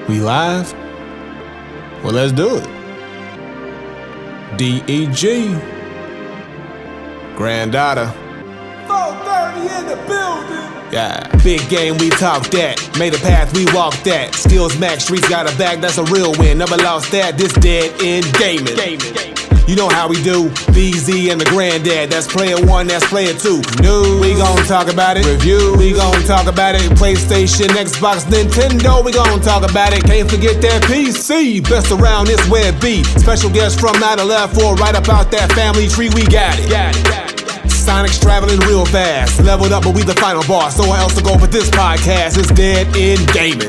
We live? Well, let's do it. DEG. Granddaughter. 430 in the building. Yeah. Big game, we talk that. Made a path, we walk that. Skills max, streets got a bag, that's a real win. Never lost that, this dead end gaming. You know how we do. BZ and the granddad. That's player one, that's player two. News, we gon' talk about it. Review, we gon' talk about it. PlayStation, Xbox, Nintendo, we gon' talk about it. Can't forget that PC. Best around this web B. Special guest from 9/11 right up out that family tree. We got it. Sonic's traveling real fast. Leveled up, but we the final boss. No one else to go with this podcast. It's dead end gaming.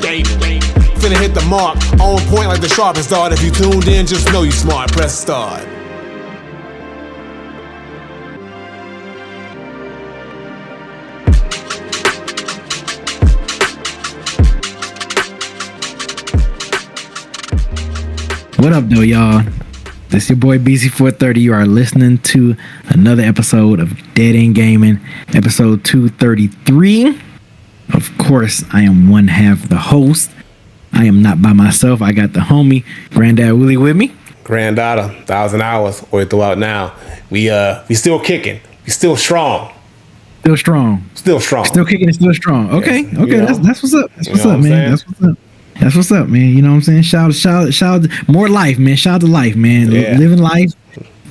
Finna hit the mark. On point like the sharpest dart. If you tuned in, just know you smart. Press start. What up, though, y'all? This your boy BC430. You are listening to another episode of Dead End Gaming, episode 233. Of course, I am one half the host. I am not by myself. I got the homie Granddad Willie with me. Granddaughter, 1,000 hours or throughout now. We still kicking. We still strong. Still strong. Still strong. Still kicking and still strong. Okay, Yes, okay. you know? That's what's up. That's what's You know up, what I'm man. saying? That's what's up, man. You know what I'm saying? Shout, more life, man. Shout to life, man. Yeah. Living life.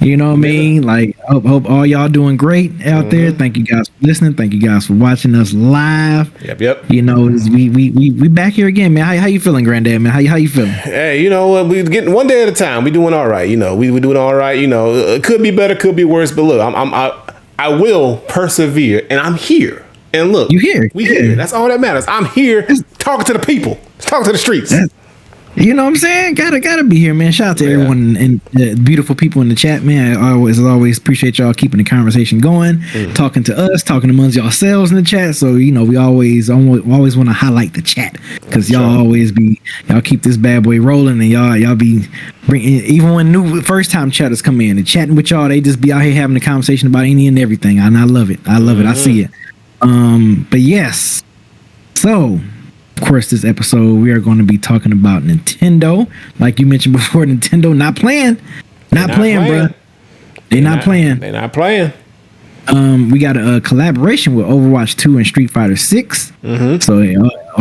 You know what I mean? Like, hope all y'all doing great out there. Thank you guys for listening. Thank you guys for watching us live. Yep. You know, we back here again, man. How you feeling, Granddad, man? How you feeling? Hey, you know what? We getting one day at a time. We doing all right. You know, we doing all right. You know, it could be better, could be worse. But look, I will persevere, and I'm here. And look, You here? We Yeah. here. That's all that matters. I'm here talking to the people, talking to the streets. You know what I'm saying? Gotta be here, man. Shout out to everyone and the beautiful people in the chat, man. I always appreciate y'all keeping the conversation going, talking to us, talking amongst yourselves in the chat. So you know, we always want to highlight the chat because y'all keep this bad boy rolling, and y'all be bringing, even when new first time chatters come in and chatting with y'all, they just be out here having a conversation about any and everything, and I love it. I see it. But yes, so. Of course, this episode we are going to be talking about Nintendo. Like you mentioned before, Nintendo not playing, bro. They're not playing. They're not playing. We got a collaboration with Overwatch 2 and Street Fighter 6. So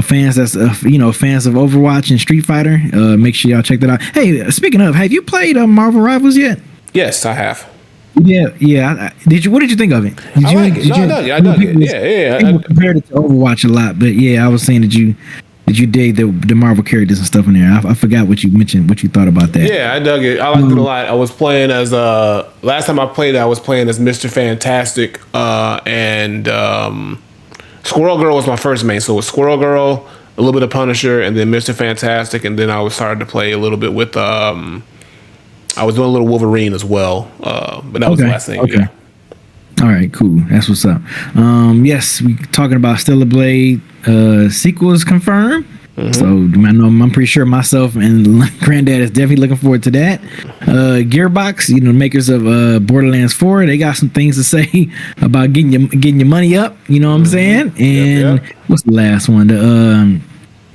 fans fans of Overwatch and Street Fighter, make sure y'all check that out. Hey, speaking of, have you played Marvel Rivals yet? Yes, I have. Yeah. What did you think of it? I like it. I dug it. Yeah. People compared it to Overwatch a lot, but yeah, I was saying that you dig the Marvel characters and stuff in there. I forgot what you mentioned, what you thought about that. Yeah, I dug it. I liked it a lot. I was playing as last time I played, I was playing as Mr. Fantastic, and Squirrel Girl was my first main. So it was Squirrel Girl, a little bit of Punisher, and then Mr. Fantastic, and then I was starting to play a little bit with I was doing a little Wolverine as well, but that was the last thing. Okay. Yeah. All right, cool. That's what's up. Yes, we talking about Stellar Blade sequels confirmed. So I'm pretty sure myself and Granddad is definitely looking forward to that. Gearbox, you know, makers of Borderlands 4, they got some things to say about getting your money up. You know what I'm saying? And what's the last one? The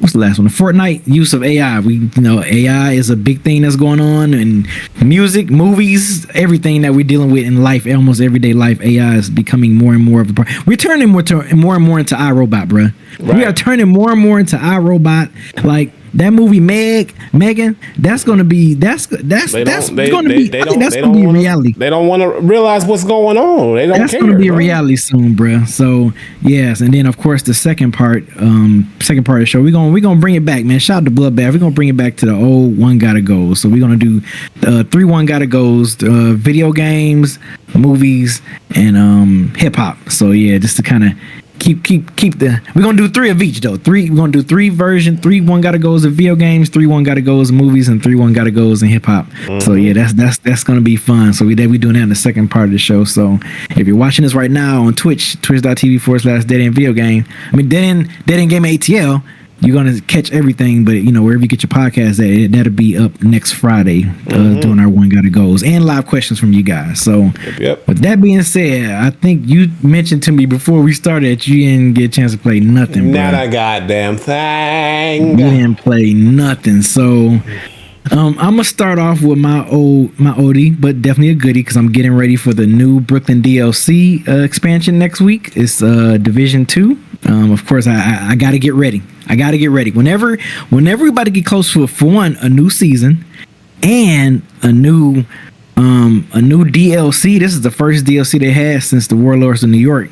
Fortnite use of AI. AI is a big thing that's going on in music, movies, everything that we're dealing with in life, almost everyday life. AI is becoming more and more of a part. We're turning more and more into iRobot, bro. Right. We are turning more and more into iRobot. Like that movie Megan, that's gonna be reality. They don't want to realize what's going on. They don't That's care. Gonna be a reality soon, bro. So yes, and then of course the second part of the show, we're gonna bring it back, man. Shout out to Bloodbath. We're gonna bring it back to the old One Gotta Go. So we're gonna do 3 One Gotta Goes, video games, movies, and hip hop. So yeah, just to kind of keep we're gonna do 3 of each though. We're gonna do 3 One Gotta Goes of video games, 3 One Gotta Goes of movies, and 3 One Gotta Goes in hip hop. So yeah, that's gonna be fun. So we doing that in the second part of the show. So if you're watching this right now on twitch.tv/Dead End Video Game, Dead End Game ATL, you're gonna catch everything. But wherever you get your podcast at, that'll be up next Friday, doing our One Gotta Goes and live questions from you guys. So with that being said, I think you mentioned to me before we started that you didn't get a chance to play nothing. Not a goddamn thing. You didn't play nothing. So I'm gonna start off with my oldie, but definitely a goodie, because I'm getting ready for the new Brooklyn DLC expansion next week. It's Division 2. Of course, I gotta get ready. Whenever everybody get close to a new season and a new DLC. This is the first DLC they had since the Warlords of New York,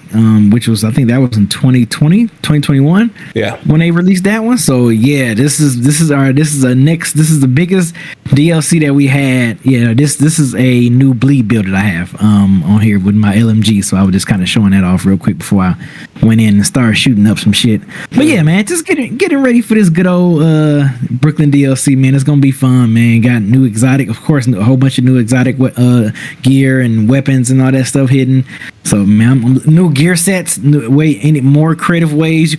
which was, I think that was in 2021. Yeah, when they released that one. So yeah, this is the biggest DLC that we had. Yeah, this is a new bleed build that I have on here with my LMG. So I was just kind of showing that off real quick before I went in and started shooting up some shit. But yeah, man, just getting ready for this good old Brooklyn DLC, man. It's gonna be fun, man. Got new exotic, of course, a whole bunch of new exotic gear and weapons and all that stuff hidden. So man, new gear sets, any more creative ways you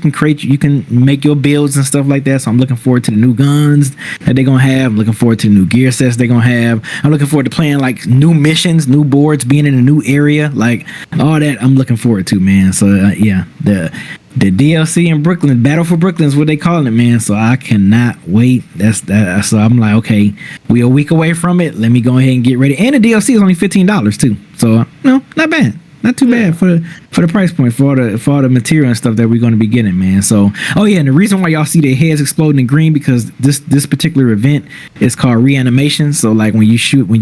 can make your builds and stuff like that. So I'm looking forward to the new guns that they're gonna have. I'm looking forward to the new gear sets they're gonna have. I'm looking forward to playing like new missions, new boards, being in a new area, like all that. I'm looking forward to, man. So yeah, the DLC in Brooklyn, Battle for Brooklyn is what they call it, man. So I cannot wait. That's that. So I'm like, okay, we a week away from it. Let me go ahead and get ready. And the DLC is only $15 too. So no, not bad. Not too bad for the price point, for all the material and stuff that we're going to be getting, man. So, oh yeah, and the reason why y'all see their heads exploding in green, because this particular event is called reanimation. So like when you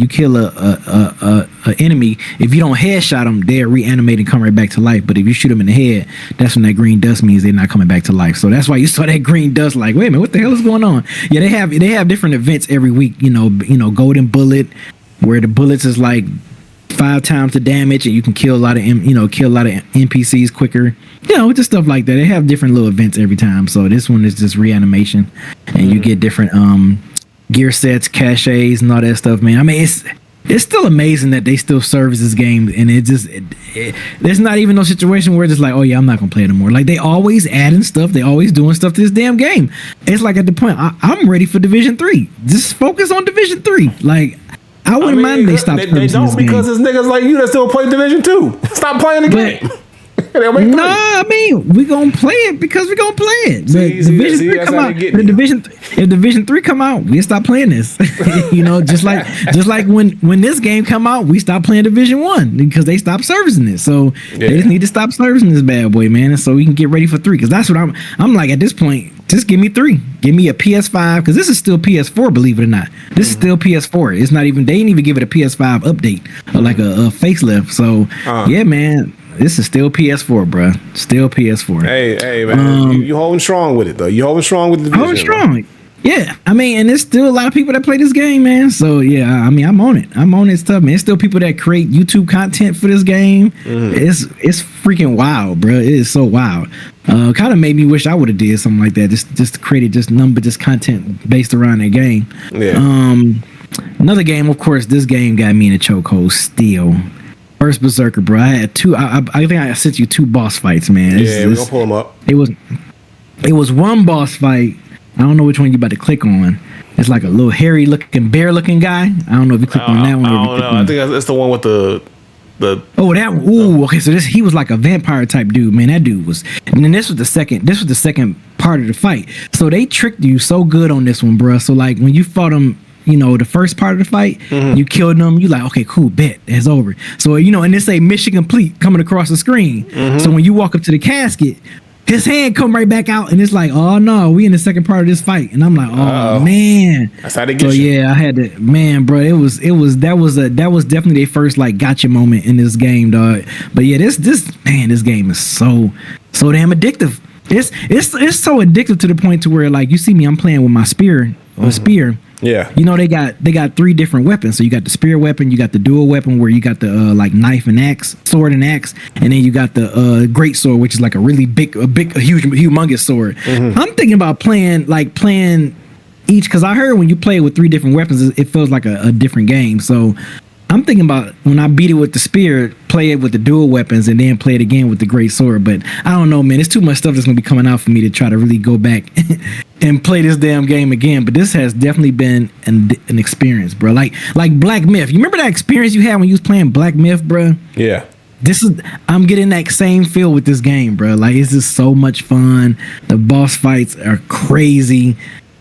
kill a enemy, if you don't headshot them, they're reanimated and come right back to life. But if you shoot them in the head, that's when that green dust means they're not coming back to life. So that's why you saw that green dust. Like, wait a minute, what the hell is going on? Yeah, they have different events every week. Golden bullet, where the bullets is like 5 times the damage, and you can kill a lot of NPCs quicker, just stuff like that. They have different little events every time. So this one is just reanimation, and you get different gear sets, caches, and all that stuff, man. I mean, it's still amazing that they still service this game, and there's not even no situation where it's just like, oh yeah, I'm not gonna play it anymore. Like, they always adding stuff, they always doing stuff to this damn game. It's like at the point I'm ready for Division 3. Just focus on Division 3. Like, I wouldn't mind if they stopped. They don't, because it's niggas like you that still play Division 2. Stop playing the game. I mean, we gonna play it because we gonna play it. But Division 3 come out. If Division 3 come out, we stop playing this. Just like when this game come out, we stop playing Division 1 because they stopped servicing it. So they just need to stop servicing this bad boy, man, and so we can get ready for 3. Because that's what I'm like at this point. Just give me 3. Give me a PS5, because this is still PS4, believe it or not. This is still PS4. It's not even, they didn't even give it a PS5 update or like a facelift. So yeah, man, this is still PS4, bro. Still PS4. Hey, man, you holding strong with it though. You holding strong with the division. Holding strong. Yeah, I mean, and there's still a lot of people that play this game, man. So yeah, I mean, I'm on it. I'm on it stuff, man. There's still people that create YouTube content for this game. It's freaking wild, bro. It is so wild. Kind of made me wish I would have did something like that. Just created just content based around that game. Yeah. Another game, of course. This game got me in a chokehold still. First Berserker, bro. I had 2. I think I sent you 2 boss fights, man. We're gonna pull them up. It was one boss fight. I don't know which one you about to click on. It's like a little hairy looking bear looking guy. I don't know if you click on that one. I don't know. I think that's the one with the. Oh, that. Ooh, okay. So he was like a vampire type dude, man. That dude was. And then this was the second part of the fight. So they tricked you so good on this one, bro. So like when you fought him, the first part of the fight, you killed them. You like, okay, cool, bet, it's over. So and this say mission complete coming across the screen. So when you walk up to the casket, his hand come right back out, and it's like, oh no, we in the second part of this fight, and I'm like, oh man, that's how they get you. Yeah, I had to, man, bro. That was definitely their first like gotcha moment in this game, dog. But yeah, this game is so damn addictive. It's so addictive to the point to where like you see me, I'm playing with my spear. Yeah. They got 3 different weapons. So you got the spear weapon, you got the dual weapon where you got the like knife and axe, sword and axe, and then you got the great sword, which is like a really big, humongous sword. I'm thinking about playing each, because I heard when you play with 3 different weapons, it feels like a different game. So I'm thinking about when I beat it with the spear, play it with the dual weapons, and then play it again with the great sword. But I don't know, man. It's too much stuff that's gonna be coming out for me to try to really go back and play this damn game again. But this has definitely been an experience, bro. Like Black Myth. You remember that experience you had when you was playing Black Myth, bro? Yeah. I'm getting that same feel with this game, bro. Like, it's just so much fun. The boss fights are crazy.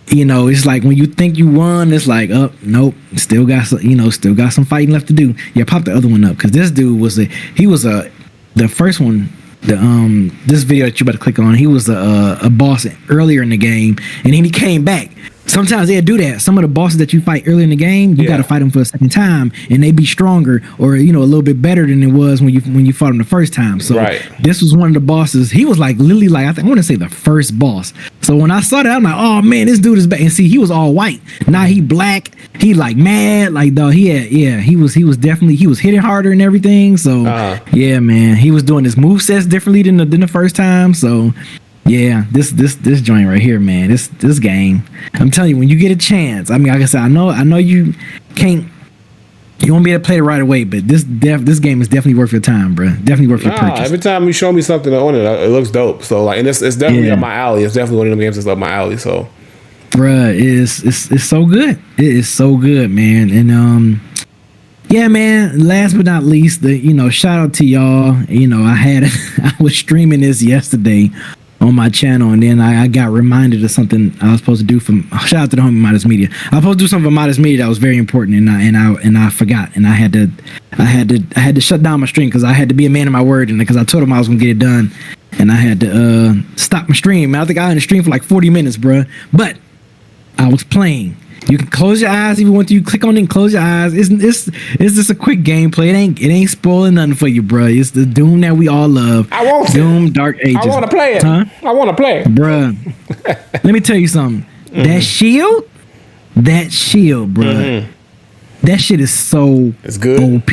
You know, it's like when you think you won, it's like, oh, nope, still got some fighting left to do. Yeah, pop the other one up, because this dude was the first one. This video that you about to click on, he was a boss earlier in the game, and then he came back. Sometimes they'll do that. Some of the bosses that you fight early in the game, you got to fight them for a second time, and they be stronger or a little bit better than it was when you fought them the first time. So this was one of the bosses. He was like literally like I want to say the first boss. So when I saw that, I'm like, oh man, this dude is back. And see, he was all white. Now he black. He like mad. Like though he was hitting harder and everything. So yeah, man, he was doing his movesets differently than the first time. So. Yeah, this joint right here, man. This game. I'm telling you, when you get a chance. I mean, like I said, I know you won't be able to play it right away, but this game is definitely worth your time, bro. Definitely worth your purchase. Every time you show me something on it, it looks dope. So like, and it's definitely up my alley. It's definitely one of them games that's up my alley. So, bruh, it's so good. It is so good, man. And yeah, man. Last but not least, shout out to y'all. I was streaming this yesterday on my channel, and then I got reminded of something I was supposed to do shout out to the homie Modest Media. I was supposed to do something for Modest Media that was very important, and I forgot, and I had to shut down my stream because I had to be a man of my word, and because I told him I was gonna get it done, and I had to stop my stream. I think I had to stream for like 40 minutes, bro. But I was playing. You can close your eyes if you want to. You click on it and close your eyes. It's just a quick gameplay. It ain't spoiling nothing for you, bro. It's the Doom that we all love. I want Doom Dark Ages. I want to play it. Huh? I want to play it, bro. Let me tell you something. That shield, bro. That shit is so OP.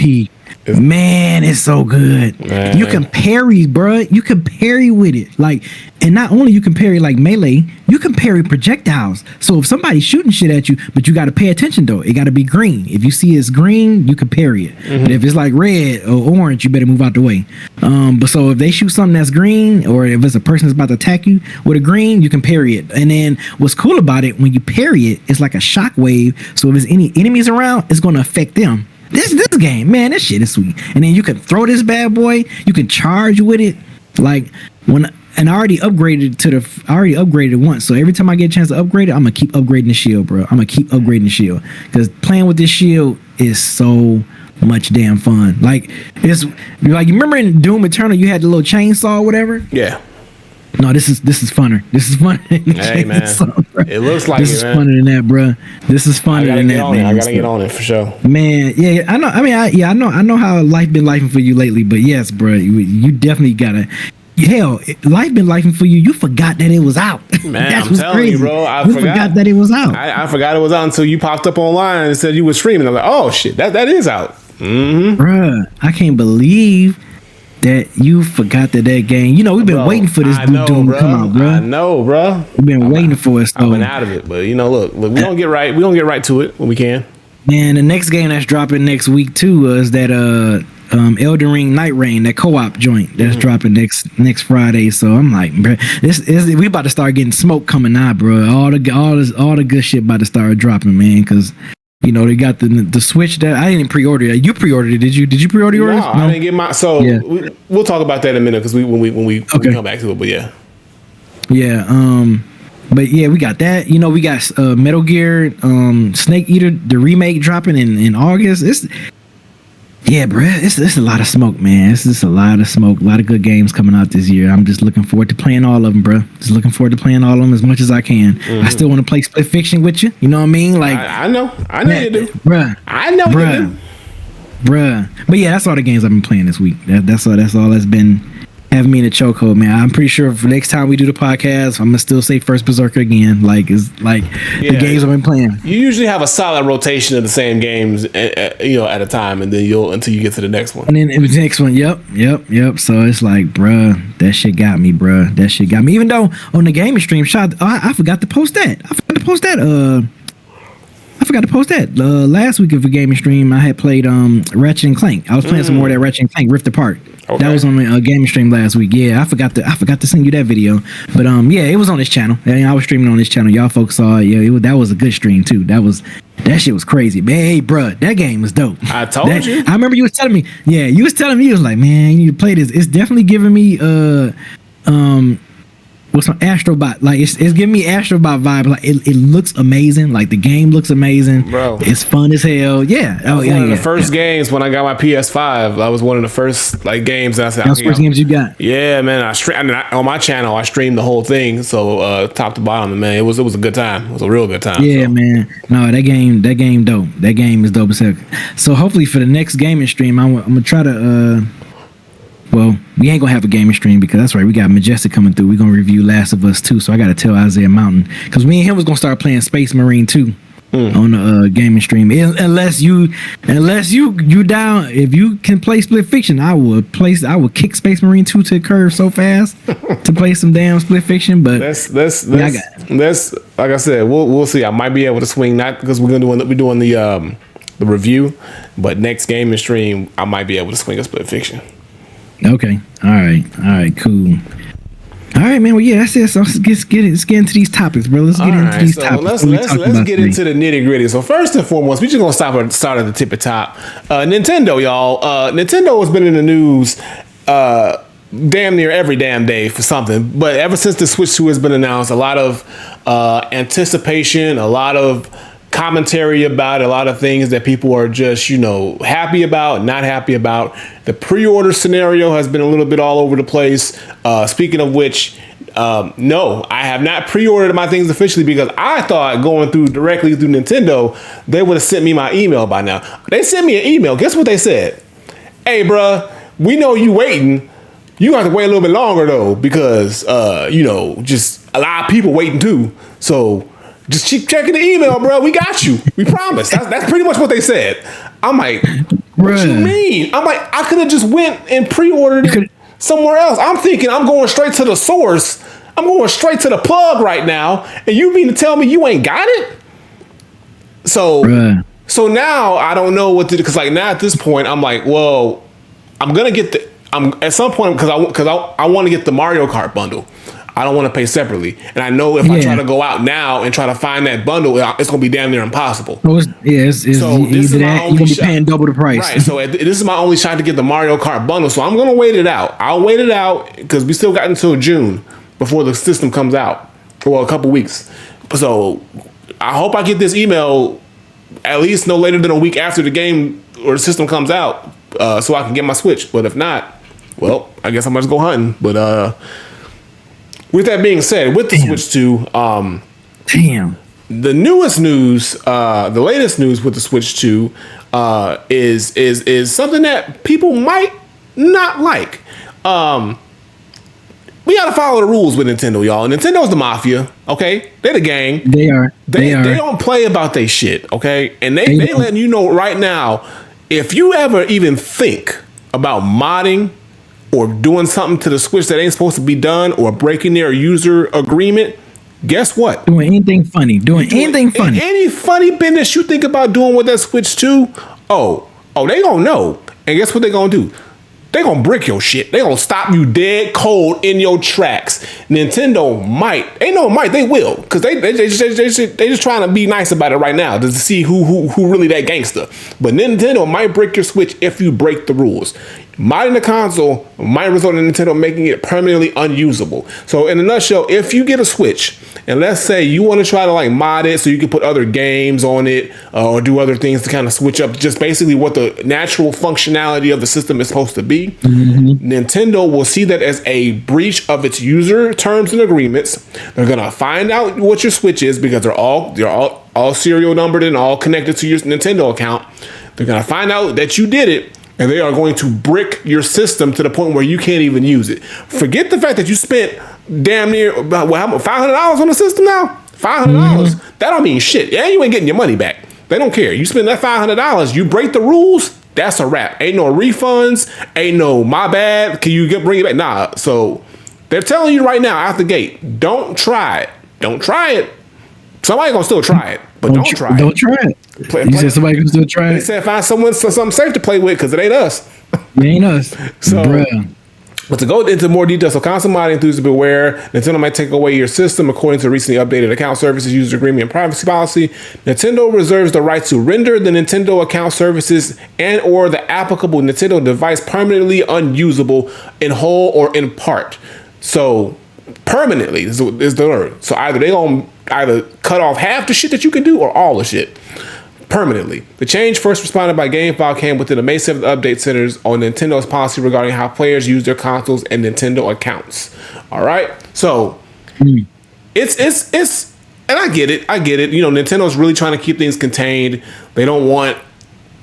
Man, it's so good. Man. You can parry, bro. You can parry with it. Like, and not only you can parry like melee, you can parry projectiles. So if somebody's shooting shit at you, but you got to pay attention though. It got to be green. If you see it's green, you can parry it. But if it's like red or orange, you better move out the way. But so if they shoot something that's green, or if it's a person that's about to attack you with a green, you can parry it. And then what's cool about it, when you parry it, it's like a shockwave. So if there's any enemies around, it's going to affect them. This game, man, this shit is sweet. And then you can throw this bad boy. You can charge with it. Like I already upgraded it once. So every time I get a chance to upgrade it, I'm gonna keep upgrading the shield, bro. I'm gonna keep upgrading the shield because playing with this shield is so much damn fun. Like it's like, you remember in Doom Eternal, you had the little chainsaw or whatever. Yeah. No, this is funner. This is funner. Hey man, it looks like this is funner than that, bro. This is funner than that, man. I gotta get on it for sure, man. Yeah, I know. I mean, I know how life been lifing for you lately, but yes, bro, you definitely gotta. Hell, life been lifing for you. You forgot that it was out. Man, That's what's telling crazy. You, bro. I forgot that it was out. I forgot it was out until you popped up online and said you were streaming. I'm like, oh shit, that is out. Bruh, I can't believe that you forgot that game. We've been waiting for this Doom to come out, bro. I know, bro. We've been waiting for it. I've been out of it, but look, we don't get right. We don't get right to it when we can. Man, the next game that's dropping next week too is that Elden Ring Night Rain, that co-op joint that's dropping next Friday. So I'm like, bro, we about to start getting smoke coming out, bro. All the good shit about to start dropping, man, because. They got the Switch that I didn't pre-order it. You pre-ordered it, did you? Did you pre-order yours? No, I didn't get my. So we'll talk about that in a minute because when we come back to it. But yeah. But yeah, we got that. We got Metal Gear Snake Eater, the remake dropping in August. It's a lot of smoke, man. It's just a lot of smoke. A lot of good games coming out this year. I'm just looking forward to playing all of them, bro. Just looking forward to playing all of them as much as I can. I still want to play Split Fiction with you. You know what I mean? Like I know you do, bruh. I know you do, bruh. But yeah, that's all the games I've been playing this week. That's all that's been having me in a chokehold, man. I'm pretty sure for next time we do the podcast, I'm gonna still say First Berserker again. Like it's like the games I've been playing. You usually have a solid rotation of the same games, at a time, and then until you get to the next one. And then the next one, yep. So it's like, bruh, that shit got me, bruh. That shit got me. Even though on the gaming stream, I forgot to post that. I forgot forgot to post that. Last week of a gaming stream, I had played Ratchet and Clank. I was playing some more of that Ratchet and Clank Rift Apart. Okay. That was on a gaming stream last week. Yeah, I forgot to send you that video. But yeah, it was on this channel. I was streaming on this channel. Y'all folks saw it. Yeah, that was a good stream too. That shit was crazy. Man, hey, bruh, that game was dope. I told you. I remember you was telling me. Yeah, you was telling me. You was like, man, you need to play this. It's definitely giving me what's on Astrobot? Like it's giving me Astrobot vibe. Like it looks amazing. Like the game looks amazing, bro. It's fun as hell. Yeah. One of the first games when I got my PS5. That was one of the first like games that I said. That was the first games you got. Yeah, man. on my channel, I streamed the whole thing, so top to bottom, and man, it was a good time. It was a real good time. Yeah, man. No, that game dope. That game is dope as hell. So hopefully for the next gaming stream, I'm gonna try to. Well, we ain't gonna have a gaming stream because that's right. We got Majestic coming through. We're gonna review Last of Us 2. So I gotta tell Isaiah Mountain because me and him was gonna start playing Space Marine 2 on the gaming stream. Unless you down, if you can play Split Fiction, I would kick Space Marine 2 to the curve so fast to play some damn Split Fiction. But that's like I said, we'll see. I might be able to swing, not because we're doing the review, but next gaming stream I might be able to swing a Split Fiction. Okay. All right. Cool. All right, man. Well, yeah, that's it. So let's get into these topics, bro. Let's get into these topics. Let's get into the nitty gritty. So first and foremost, we're just gonna start at the tip of top. Nintendo, y'all. Nintendo has been in the news damn near every damn day for something. But ever since the Switch 2 has been announced, a lot of anticipation, a lot of commentary about it, a lot of things that people are just, happy about, not happy about. The pre-order scenario has been a little bit all over the place. Speaking of which, no, I have not pre-ordered my things officially because I thought going directly through Nintendo, they would have sent me my email by now. They sent me an email. Guess what they said? Hey, bruh, we know you waiting. You have to wait a little bit longer though, because, just a lot of people waiting too. So just keep checking the email, bro. We got you. We promise. That's pretty much what they said. I'm like, what you mean? I'm like, I could have just went and pre-ordered it somewhere else. I'm thinking I'm going straight to the source. I'm going straight to the plug right now. And you mean to tell me you ain't got it? So now I don't know what to do. Because like now at this point, I'm like, well, I'm going to get at some point, because I want to get the Mario Kart bundle. I don't want to pay separately. And I know if I try to go out now and try to find that bundle, it's going to be damn near impossible. So this is my only shot. You're going to be paying double the price. Right. So this is my only shot to get the Mario Kart bundle. So I'm going to wait it out. I'll wait it out because we still got until June before the system comes out. Well, a couple weeks. So I hope I get this email at least no later than a week after the game or the system comes out so I can get my Switch. But if not, well, I guess I'm going to go hunting. But with that being said, with the Switch 2, the newest news, the latest news with the Switch 2 is something that people might not like. We got to follow the rules with Nintendo, y'all. Nintendo's the mafia, okay? They're the gang. They are. They don't play about their shit, okay? And they letting you know right now, if you ever even think about modding or doing something to the Switch that ain't supposed to be done, or breaking their user agreement, guess what? Doing anything funny. Any funny business you think about doing with that Switch 2, they gonna know. And guess what they gonna do? They gonna brick your shit. They gonna stop you dead cold in your tracks. Nintendo might. They will. Because they just trying to be nice about it right now to see who really that gangster. But Nintendo might break your Switch if you break the rules. Modding the console might result in Nintendo making it permanently unusable. So in a nutshell, if you get a Switch and let's say you want to try to like mod it so you can put other games on it or do other things to kind of switch up just basically what the natural functionality of the system is supposed to be, Nintendo will see that as a breach of its user terms and agreements. They're gonna find out what your Switch is because they're all serial numbered and all connected to your Nintendo account. They're gonna find out that you did it. And they are going to brick your system to the point where you can't even use it. Forget the fact that you spent damn near $500 on the system now. $500. That don't mean shit. Yeah, you ain't getting your money back. They don't care. You spend that $500. You break the rules. That's a wrap. Ain't no refunds. Ain't no my bad. Can you bring it back? Nah. So they're telling you right now out the gate. Don't try it. Don't try it. Somebody gonna still try it. but don't try it. Don't try it. You said somebody can still try it? They said find something safe to play with because it ain't us. It ain't us. So, bruh. But to go into more detail, so console modding enthusiasts beware. Nintendo might take away your system according to a recently updated account services user agreement and privacy policy. Nintendo reserves the right to render the Nintendo account services and or the applicable Nintendo device permanently unusable in whole or in part. So permanently is the word. So either they gonna cut off half the shit that you can do or all the shit. Permanently. The change, first responded by GameFile, came within the May 7th update centers on Nintendo's policy regarding how players use their consoles and Nintendo accounts. All right, so it's and I get it. You know, Nintendo's really trying to keep things contained. They don't want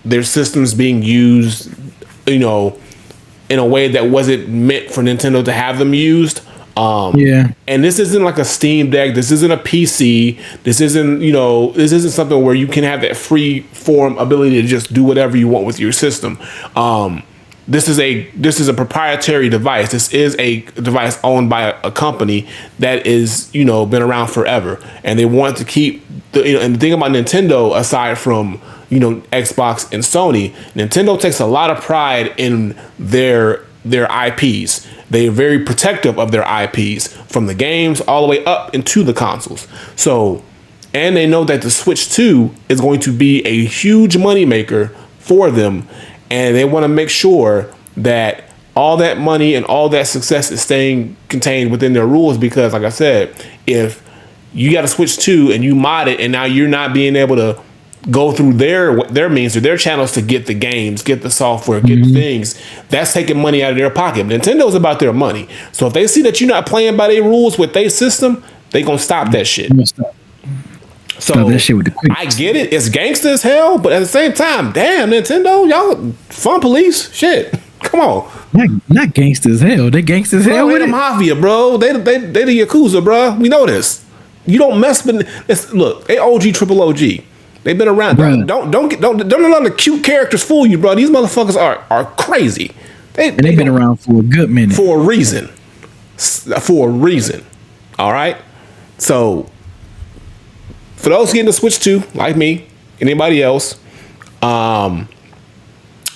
their systems being used, you know, in a way that wasn't meant for Nintendo to have them used. And this isn't like a Steam Deck. This isn't a PC. This isn't something where you can have that free form ability to just do whatever you want with your system. This is a proprietary device. This is a device owned by a company that is, you know, been around forever, and they want to keep and the thing about Nintendo, aside from, you know, Xbox and Sony, Nintendo takes a lot of pride in their IPs. They're very protective of their IPs from the games all the way up into the consoles. So, and they know that the Switch 2 is going to be a huge moneymaker for them. And they want to make sure that all that money and all that success is staying contained within their rules. Because like I said, if you got a Switch 2 and you mod it and now you're not being able to go through their means or their channels to get the games, get the software, get the things, that's taking money out of their pocket. Nintendo's about their money. So if they see that you're not playing by their rules with their system, they gonna stop that shit. So that shit with the quick. I get it. It's gangster as hell, but at the same time, damn, Nintendo, y'all fun police. Shit. Come on. Not gangster as hell. They gangster as hell. They the mafia, bro. They the Yakuza, bro. We know this. You don't mess with look, they triple OG. They've been around. Bruh. Don't let the cute characters fool you, bro. These motherfuckers are crazy. They've been around for a good minute. For a reason. All right. So for those getting the Switch 2, like me, anybody else,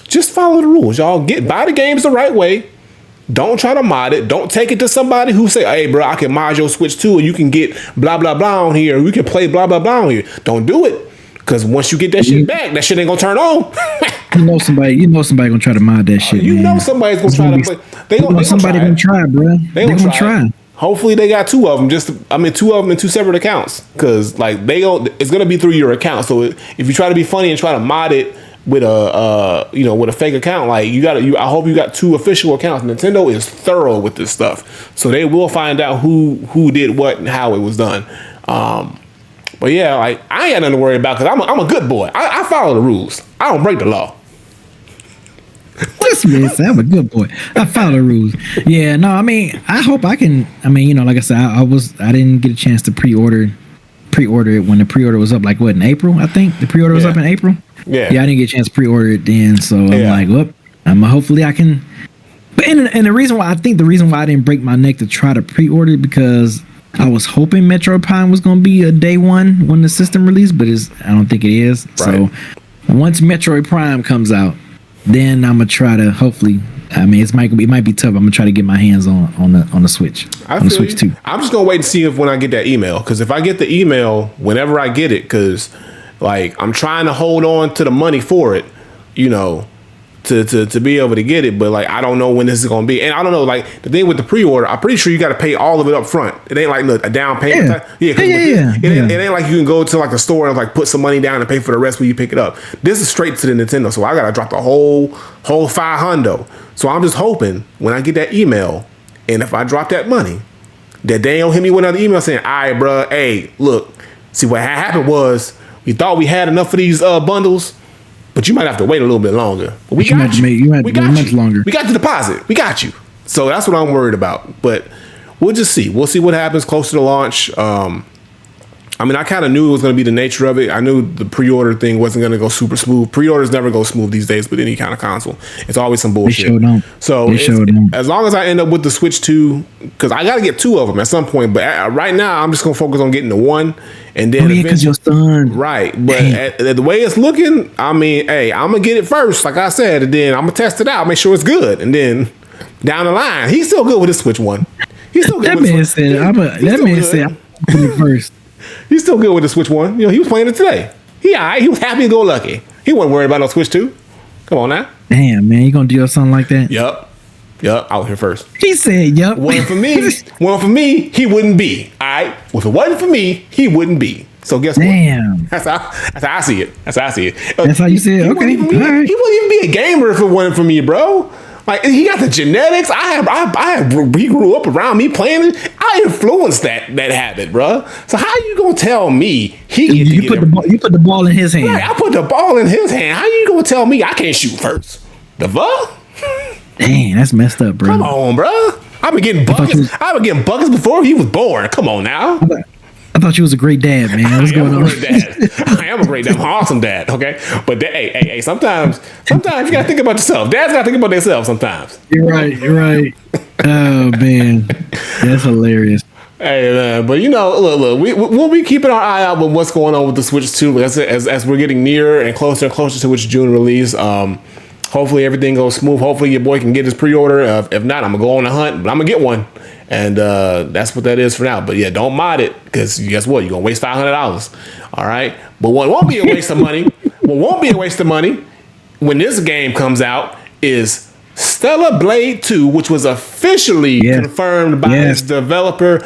just follow the rules, y'all. Buy the games the right way. Don't try to mod it. Don't take it to somebody who say, hey, bro, I can mod your Switch 2 and you can get blah, blah, blah on here. We can play blah, blah, blah on here. Don't do it. Because once you get that shit back, that shit ain't going to turn on. you know somebody going to try to mod that shit, You know somebody's going to try to play. Somebody going to try, bro. They going to try. Hopefully they got two of them. Two of them in two separate accounts. Because like it's going to be through your account. So if you try to be funny and try to mod it with a fake account, like I hope you got two official accounts. Nintendo is thorough with this stuff, so they will find out who did what and how it was done. But yeah, like I ain't got nothing to worry about because I'm a good boy. I follow the rules. I don't break the law. This man said I'm a good boy. I follow the rules. Yeah, no, I mean, I hope I can. I mean, you know, like I said, I didn't get a chance to pre-order it when the pre-order was up. Like what, in April? I think the pre-order was up in April. Yeah, I didn't get a chance to pre-order it then, so I'm like, well, hopefully I can. But and the reason why I didn't break my neck to try to pre-order it because I was hoping Metroid Prime was going to be a day one when the system released, but I don't think it is. Right. So once Metroid Prime comes out, then I'm gonna try to hopefully. I mean, it might be tough. I'm gonna try to get my hands on the Switch. On the Switch 2. I'm just gonna wait and see if when I get that email, because if I get the email whenever I get it, because like I'm trying to hold on to the money for it, you know, to be able to get it, but like I don't know when this is gonna be, and I don't know, like the thing with the pre-order, I'm pretty sure you got to pay all of it up front. It ain't like a down payment. It ain't like you can go to like a store and like put some money down and pay for the rest when you pick it up. This is straight to the Nintendo, so I gotta drop the whole $500. So I'm just hoping when I get that email, and if I drop that money, that they don't hit me with another email saying, all right, bro, hey, look, see what happened was we thought we had enough of these bundles. But you might have to wait a little bit longer. But we got you. You might much longer. We got the deposit. We got you. So that's what I'm worried about. But we'll just see. We'll see what happens close to the launch. I mean, I kind of knew it was going to be the nature of it. I knew the pre-order thing wasn't going to go super smooth. Pre-orders never go smooth these days with any kind of console. It's always some bullshit. So as long as I end up with the Switch 2, because I got to get 2 of them at some point. But right now, I'm just going to focus on getting the 1. And then because your son. Right. But the way it's looking, I mean, hey, I'm going to get it first, like I said. And then I'm going to test it out, make sure it's good. And then down the line, he's still good with his Switch 1. He's still good that with man said, that man said, I'm going to put it first. He's still good with the Switch 1. You know, he was playing it today. He all right. He was happy and go lucky. He wasn't worried about no Switch 2. Come on now. Damn, man. You going to do something like that? Yup. I was here first. He said, yup. Wasn't for me, he wouldn't be. All right. Well, if it wasn't for me, he wouldn't be. So guess what? Damn. That's how I see it. That's how you see it? Okay. He wouldn't even be a gamer if it wasn't for me, bro. Like, he got the genetics. He grew up around me playing it. I influenced that habit, bro. So how you gonna tell me you put the ball in his hand? Right, I put the ball in his hand. How you gonna tell me I can't shoot first? The fuck? Dang, that's messed up, bro. Come on, bro. I've been getting buckets before he was born. Come on now. I thought you was a great dad, man. What's going on? I am a great dad. I'm an awesome dad. Okay, but hey, sometimes you gotta think about yourself. Dads gotta think about themselves sometimes. You're right. Oh man, that's hilarious. Hey man, but look, we'll be keeping our eye out with what's going on with the Switch 2 as we're getting nearer and closer to its June release. Hopefully everything goes smooth. Hopefully your boy can get his pre-order. If not, I'm gonna go on a hunt, but I'm gonna get one. And that's what that is for now. But yeah, don't mod it, because guess what? You're going to waste $500. All right? But what won't be a waste of money, when this game comes out is Stellar Blade 2, which was officially confirmed by its developer.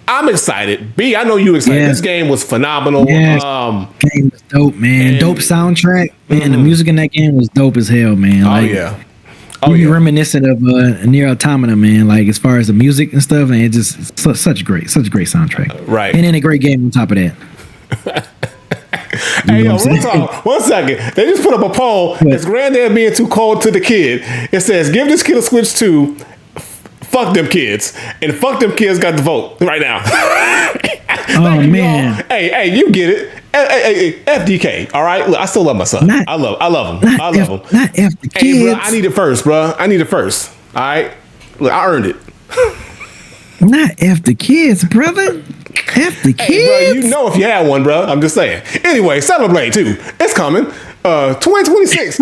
I'm excited. B, I know you excited. Yeah. This game was phenomenal. Yeah, game was dope, man. Dope soundtrack. Man, the music in that game was dope as hell, man. You're reminiscent of Nier Automata, man. Like, as far as the music and stuff, and it's just such a great soundtrack. Right. And then a great game on top of that. Hey, yo, real talk. 1 second. They just put up a poll. Is granddad being too cold to the kid? It says, give this kid a Switch 2. Fuck them kids. And fuck them kids got the vote right now. Oh, man. Hey, you get it. Hey, FDK, all right? Look, I still love my son. I love him. Not F the kids. Hey, bro, I need it first, bro. All right? Look, I earned it. Not F the kids, brother. F the kids. Hey, bro, you know if you had one, bro. I'm just saying. Anyway, Stellar Blade 2. It's coming. 2026.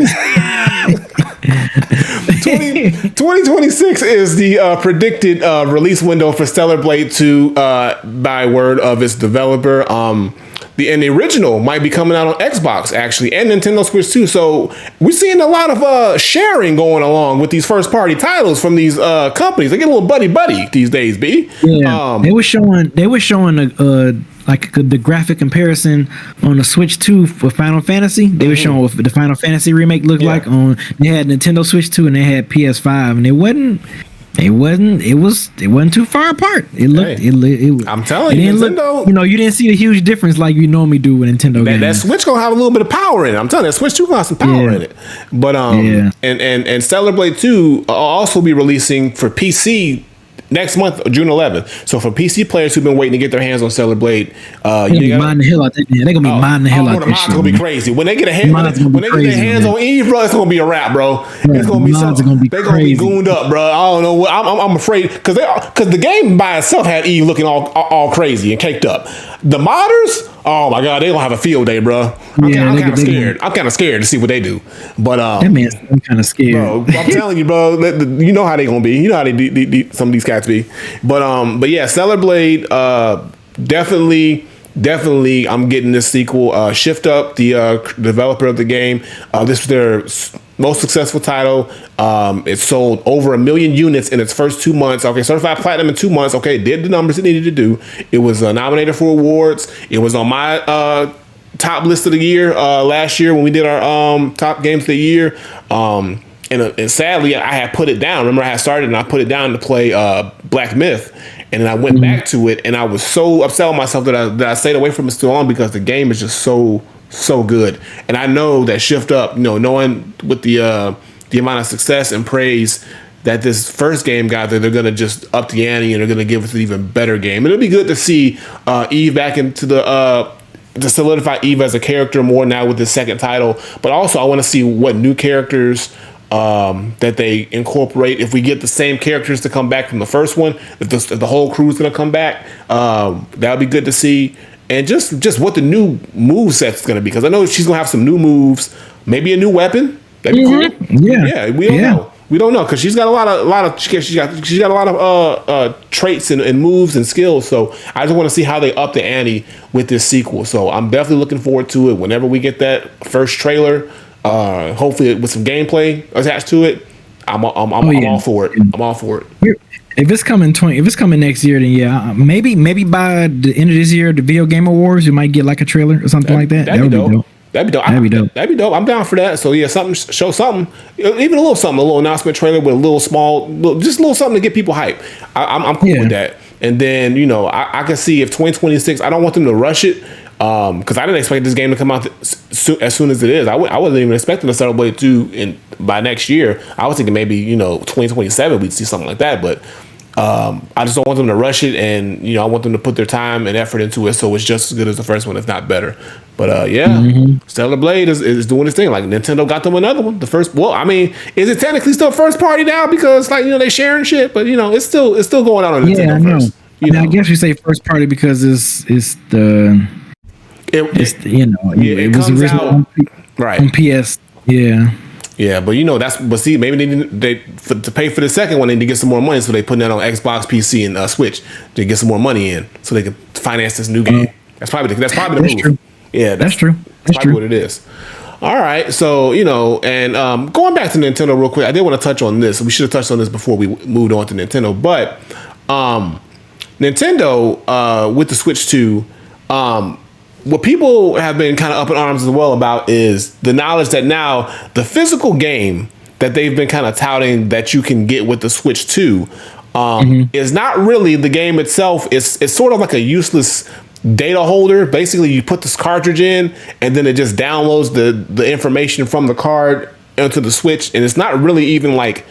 2026 is the predicted release window for Stellar Blade 2 by word of its developer. The original might be coming out on Xbox, actually, and Nintendo Switch 2. So we're seeing a lot of sharing going along with these first-party titles from these companies. They get a little buddy these days, B. Yeah, they were showing the graphic comparison on the Switch 2 for Final Fantasy. They were showing what the Final Fantasy remake looked like on. They had Nintendo Switch 2 and they had PS5, and it wasn't too far apart. It looked. I'm telling you, Nintendo. You didn't see the huge difference like you normally do with Nintendo games. That Switch gonna have a little bit of power in it. I'm telling you, that Switch 2 gonna have some power in it. But and Stellar Blade 2 will also be releasing for PC next month, June 11th. So for PC players who've been waiting to get their hands on Stellar Blade, they're gonna be mining the hell out that. They're gonna be mining the hell out that shit. It's gonna be crazy when they get their hands on Eve, bro. It's gonna be a wrap, bro. It's gonna be they're gonna be gooned up, bro. I don't know what I'm afraid because the game by itself had Eve looking all crazy and caked up. The modders, oh my god, they gonna have a field day, bro. I'm kind of scared. I'm kind of scared to see what they do. But that man's kind of scared, bro. I'm telling you, bro. You know how they gonna be. You know how some of these cats be. But yeah, Stellar Blade, definitely. I'm getting this sequel. Shift Up, the developer of the game, this was their most successful title. It sold over 1 million units in its first 2 months. Okay, certified platinum in 2 months. Okay, did the numbers it needed to do. It was nominated for awards. It was on my top list of the year last year when we did our top games of the year. And sadly, I had put it down. Remember, I had started and I put it down to play Black Myth. And then I went back to it, and I was so upset with myself that I stayed away from it so long because the game is just so good. And I know that Shift Up, knowing with the amount of success and praise that this first game got there, they're going to just up the ante and they're going to give us an even better game. And it'll be good to see Eve back into the to solidify Eve as a character more now with this second title. But also I want to see what new characters that they incorporate. If we get the same characters to come back from the first one, if the whole crew's going to come back, that'll be good to see. And just what the new move set's going to be, because I know she's going to have some new moves, maybe a new weapon. That'd be cool. Yeah, we don't know. We don't know, because she's got a lot of she's got a lot of traits and moves and skills. So I just want to see how they up the ante with this sequel. So I'm definitely looking forward to it. Whenever we get that first trailer, hopefully with some gameplay attached to it, I'm all for it. I'm all for it. If it's coming next year, then yeah, maybe by the end of this year, the Video Game Awards, you might get like a trailer or something like that. That'd be dope. That'd be dope. I'm down for that. So yeah, show something, even a little announcement trailer with a little something to get people hype. I'm cool with that. And then I can see if 2026. I don't want them to rush it, because I didn't expect this game to come out as soon as it is. I wasn't even expecting to start Blade 2 by next year. I was thinking maybe 2027 we'd see something like that, but. I just don't want them to rush it, and I want them to put their time and effort into it, so it's just as good as the first one, if not better. But Stellar Blade is doing its thing. Like, Nintendo got them another one. The first, is it technically still first party now because they sharing shit? But it's still going out on Nintendo first. I guess you say first party because it was original on PS. Yeah. Yeah, but see, maybe they to pay for the second one, they need to get some more money, so they putting that on Xbox, PC, and Switch to get some more money in, so they can finance this new game. That's probably the move. True. Yeah, that's true. That's probably what it is. All right, so and going back to Nintendo real quick, I did want to touch on this. We should have touched on this before we moved on to Nintendo, but Nintendo with the Switch 2. What people have been kind of up in arms as well about is the knowledge that now the physical game that they've been kind of touting that you can get with the Switch 2 is not really the game itself. It's sort of like a useless data holder. Basically, you put this cartridge in and then it just downloads the information from the card into the Switch, and it's not really even like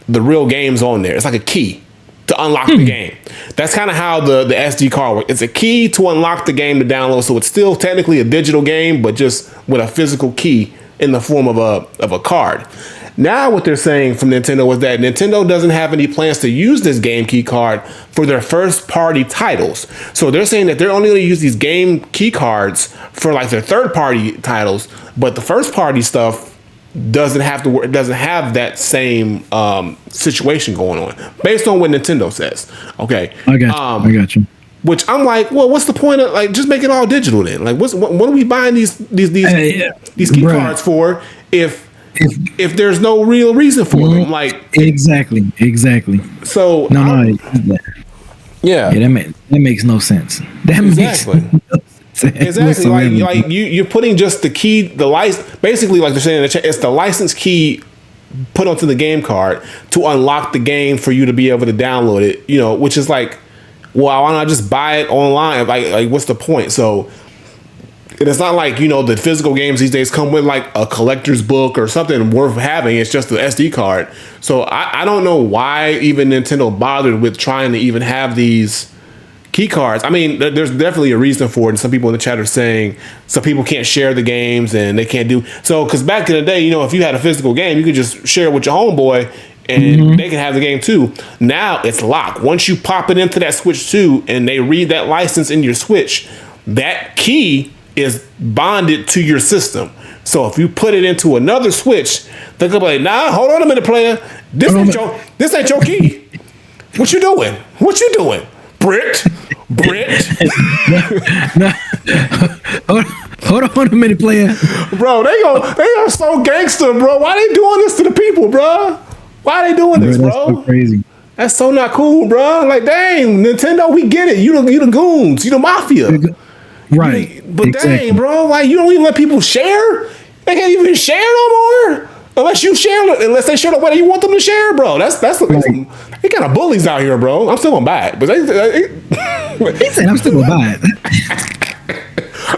the real game's on there. It's like a key to unlock the game. That's kind of how the SD card works. It's a key to unlock the game to download, so it's still technically a digital game, but just with a physical key in the form of a card. Now what they're saying from Nintendo is that Nintendo doesn't have any plans to use this game key card for their first party titles. So they're saying that they're only going to use these game key cards for like their third party titles, but the first party stuff doesn't have that same situation going on, based on what Nintendo says. Okay, I got you. Which I'm like, well, what's the point of just make it all digital then? Like, what are we buying these key cards for if there's no real reason for them? Like, exactly. So that makes no sense. Exactly. Like you're putting just the key, the license, basically, like they're saying in the chat, it's the license key put onto the game card to unlock the game for you to be able to download it, which is like, well, why not just buy it online? Like what's the point? So it's not like, the physical games these days come with like a collector's book or something worth having. It's just the SD card. So I don't know why even Nintendo bothered with trying to even have these key cards. I mean, there's definitely a reason for it. And some people in the chat are saying some people can't share the games and they can't do so. Because back in the day, if you had a physical game, you could just share it with your homeboy and they can have the game too. Now it's locked. Once you pop it into that Switch 2 and they read that license in your Switch, that key is bonded to your system. So if you put it into another Switch, they're gonna be like, nah, hold on a minute, player. This ain't your key. What you doing? Brit. No. Hold on a minute, player. Bro, they are so gangster, bro. Why they doing this to the people, bro? Why they doing this, bro? That's so crazy. That's so not cool, bro. Like, dang, Nintendo, we get it. You the goons. You the mafia. Right. But exactly. Dang, bro, like, you don't even let people share? They can't even share no more? Unless they share the way you want them to share, bro. That's right. They kind of bullies out here, bro. I'm still gonna buy it, but he said I'm still gonna buy it.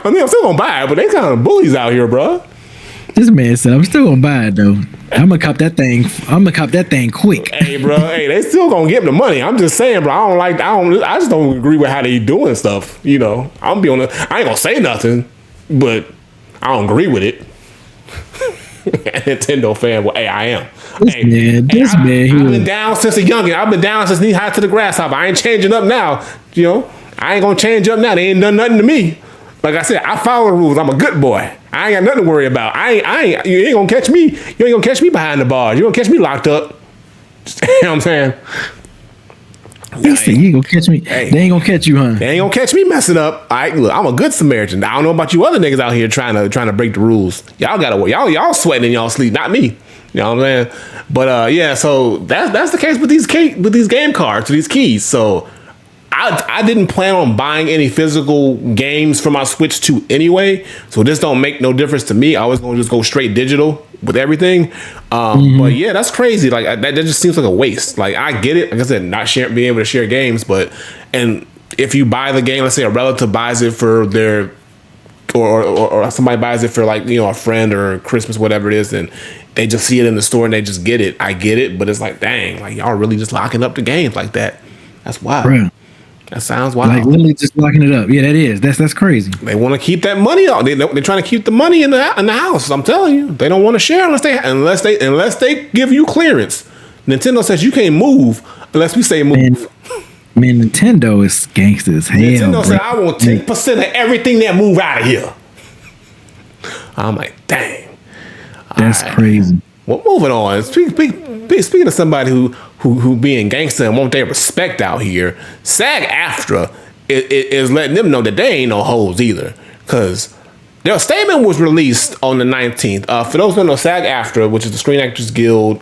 I mean, I'm still gonna buy it, but they kind of bullies out here, bro. This man said I'm still gonna buy it though. I'm gonna cop that thing. I'm gonna cop that thing quick. Hey, bro. Hey, they still gonna give them the money. I'm just saying, bro. I just don't agree with how they doing stuff. You know, I ain't gonna say nothing, but I don't agree with it. Nintendo fan, well, hey, I am. I've been down since a youngin'. I've been down since knee high to the grasshopper. I ain't changing up now. You know, I ain't gonna change up now. They ain't done nothing to me. Like I said, I follow the rules. I'm a good boy. I ain't got nothing to worry about. You ain't gonna catch me. You ain't gonna catch me behind the bars. You gonna catch me locked up. You know what I'm saying? You ain't gonna catch me. Hey, they ain't gonna catch you, huh? They ain't gonna catch me messing up. All right, look, I'm a good Samaritan. I don't know about you other niggas out here trying to break the rules. Y'all gotta work. Y'all sweating in y'all sleep, not me. You know what I'm saying? But yeah, so that's the case with these game cards, these keys. So I didn't plan on buying any physical games for my Switch 2 anyway, so this don't make no difference to me. I was gonna just go straight digital with everything. But yeah, that's crazy. Like that just seems like a waste. Like I get it. Like I said, not being able to share games, and if you buy the game, let's say a relative buys it for their or somebody buys it for, like, you know, a friend or Christmas, whatever it is, and they just see it in the store and they just get it. I get it, but it's like, dang, like y'all really just locking up the games like that. That's wild. Right. That sounds wild. Like literally just locking it up. Yeah, that is. That's crazy. They want to keep that money out. They're trying to keep the money in the house. I'm telling you, they don't want to share unless they give you clearance. Nintendo says you can't move unless we say move. Man, Nintendo is gangster as hell. Nintendo said I want 10% of everything that move out of here. I'm like, dang. That's crazy. Well, moving on. Speaking of somebody who being gangster and want their respect out here, SAG-AFTRA is letting them know that they ain't no hoes either, because their statement was released on the 19th. For those who don't know, SAG-AFTRA, which is the Screen Actors Guild,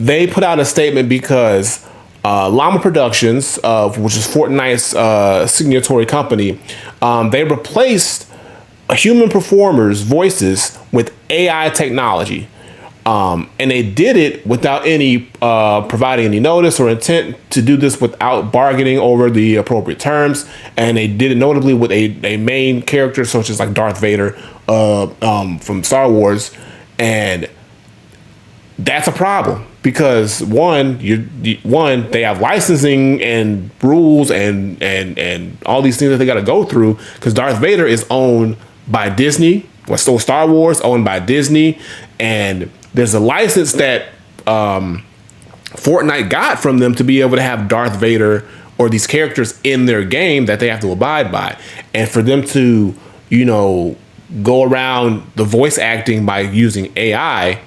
they put out a statement because Llama Productions, which is Fortnite's signatory company, they replaced human performers' voices with AI technology. And they did it without any providing any notice or intent to do this without bargaining over the appropriate terms. And they did it notably with a main character such as like Darth Vader from Star Wars. And that's a problem because one, they have licensing and rules and all these things that they got to go through, because Darth Vader is owned by Disney. So Star Wars owned by Disney, and there's a license that Fortnite got from them to be able to have Darth Vader or these characters in their game that they have to abide by. And for them to, you know, go around the voice acting by using AI,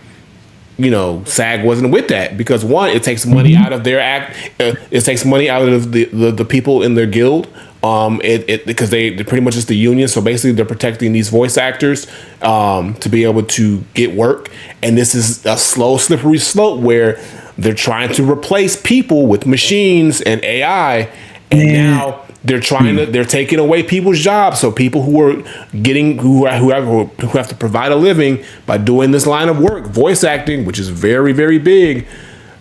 you know, SAG wasn't with that, because one, it takes money out of their it takes money out of the people in their guild. Because they're pretty much just the union, so basically they're protecting these voice actors to be able to get work. And this is a slow, slippery slope where they're trying to replace people with machines and AI, and now they're they're taking away people's jobs. So people who have to provide a living by doing this line of work, voice acting, which is very, very big,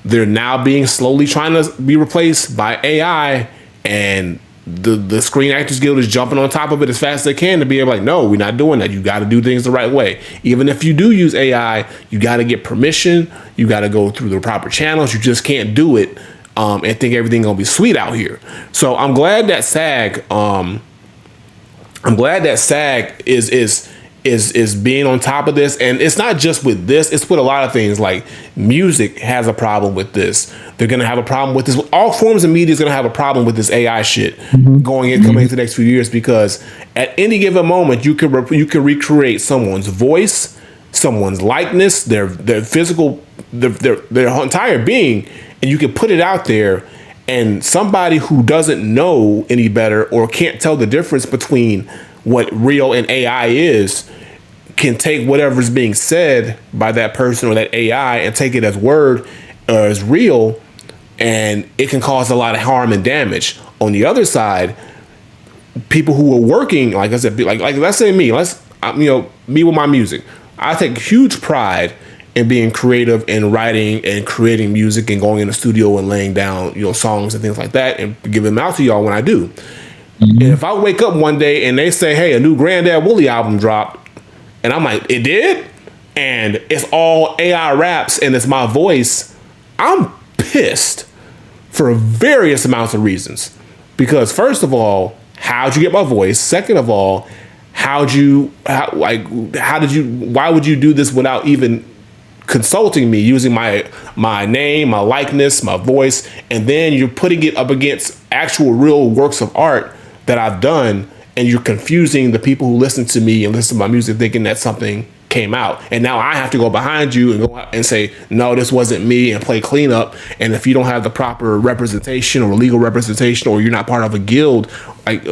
they're now being slowly trying to be replaced by AI, and the Screen Actors Guild is jumping on top of it as fast as they can to be able, like, no, we're not doing that. You got to do things the right way. Even if you do use AI, you got to get permission. You got to go through the proper channels. You just can't do it and think everything gonna be sweet out here. So I'm glad that SAG is being on top of this. And it's not just with this, it's with a lot of things. Like music has a problem with this. They're gonna have a problem with this. All forms of media is gonna have a problem with this AI shit coming into the next few years, because at any given moment you could recreate someone's voice, someone's likeness, their physical, their entire being, and you can put it out there, and somebody who doesn't know any better or can't tell the difference between what real and AI is can take whatever's being said by that person or that AI and take it as word or as real, and it can cause a lot of harm and damage. On the other side, people who are working, like I said, like let's say me, me with my music, I take huge pride in being creative and writing and creating music and going in the studio and laying down, songs and things like that and giving them out to y'all when I do. And if I wake up one day and they say, hey, a new Granddad Wooly album dropped, and I'm like, it did? and it's all AI raps and it's my voice, I'm pissed for various amounts of reasons. Because first of all, how'd you get my voice? Second of all, why would you do this without even consulting me, using my name, my likeness, my voice, and then you're putting it up against actual real works of art that I've done, and you're confusing the people who listen to me and listen to my music thinking that something came out. And now I have to go behind you and go out and say, no, this wasn't me, and play cleanup. And if you don't have the proper representation or legal representation, or you're not part of a guild like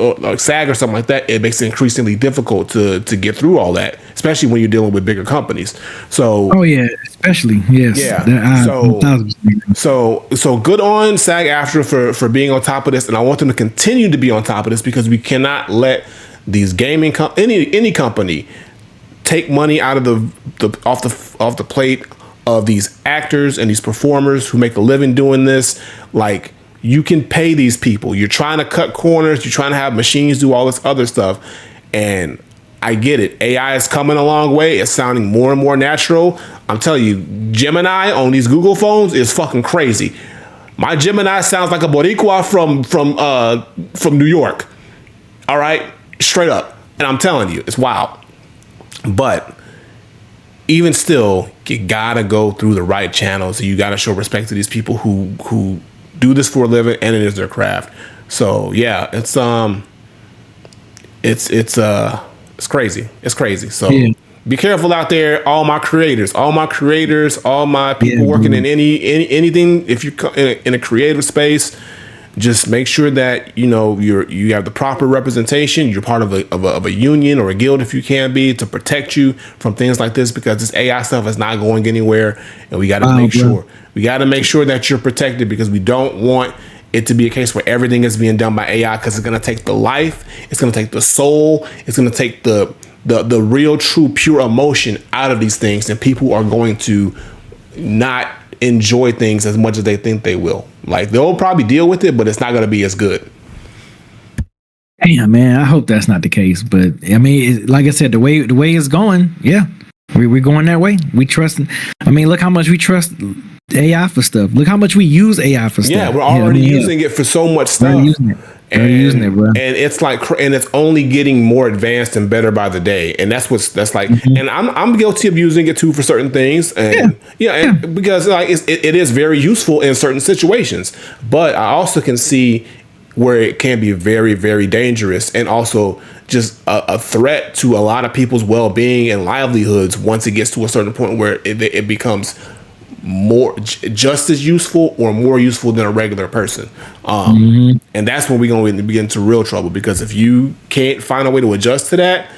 SAG or something like that, it makes it increasingly difficult to get through all that, especially when you're dealing with bigger companies. So especially so good on SAG-AFTRA for being on top of this, and I want them to continue to be on top of this, because we cannot let these gaming any company take money out of off the plate of these actors and these performers who make a living doing this. Like, you can pay these people. You're trying to cut corners. You're trying to have machines do all this other stuff. And I get it. AI is coming a long way. It's sounding more and more natural. I'm telling you, Gemini on these Google phones is fucking crazy. My Gemini sounds like a Boricua from New York. All right, straight up. And I'm telling you, it's wild. But even still, you gotta go through the right channels. You gotta show respect to these people who do this for a living, and it is their craft. So yeah, it's crazy. It's crazy. So be careful out there, all my creators, all my people working in anything. If you're in a creative space, just make sure that you have the proper representation. You're part of a union or a guild, if you can be, to protect you from things like this, because this AI stuff is not going anywhere, and we got to make sure that you're protected, because we don't want it to be a case where everything is being done by AI, because it's going to take the life, it's going to take the soul, it's going to take the real, true, pure emotion out of these things, and people are going to not enjoy things as much as they think they will. Like, they'll probably deal with it, but it's not going to be as good. Damn, man, I hope that's not the case. But I mean, like I said, the way it's going, we're going that way. We trust. I mean, look how much we trust AI for stuff. Look how much we use AI for stuff. Yeah, we're already using it for so much stuff. We're using it, bro. And it's like, and it's only getting more advanced and better by the day. And that's like. And I'm guilty of using it too for certain things. And because like it is very useful in certain situations. But I also can see where it can be very, very dangerous, and also just a threat to a lot of people's well-being and livelihoods once it gets to a certain point where it becomes more just as useful or more useful than a regular person. And that's when we're going to get into real trouble, because if you can't find a way to adjust to that,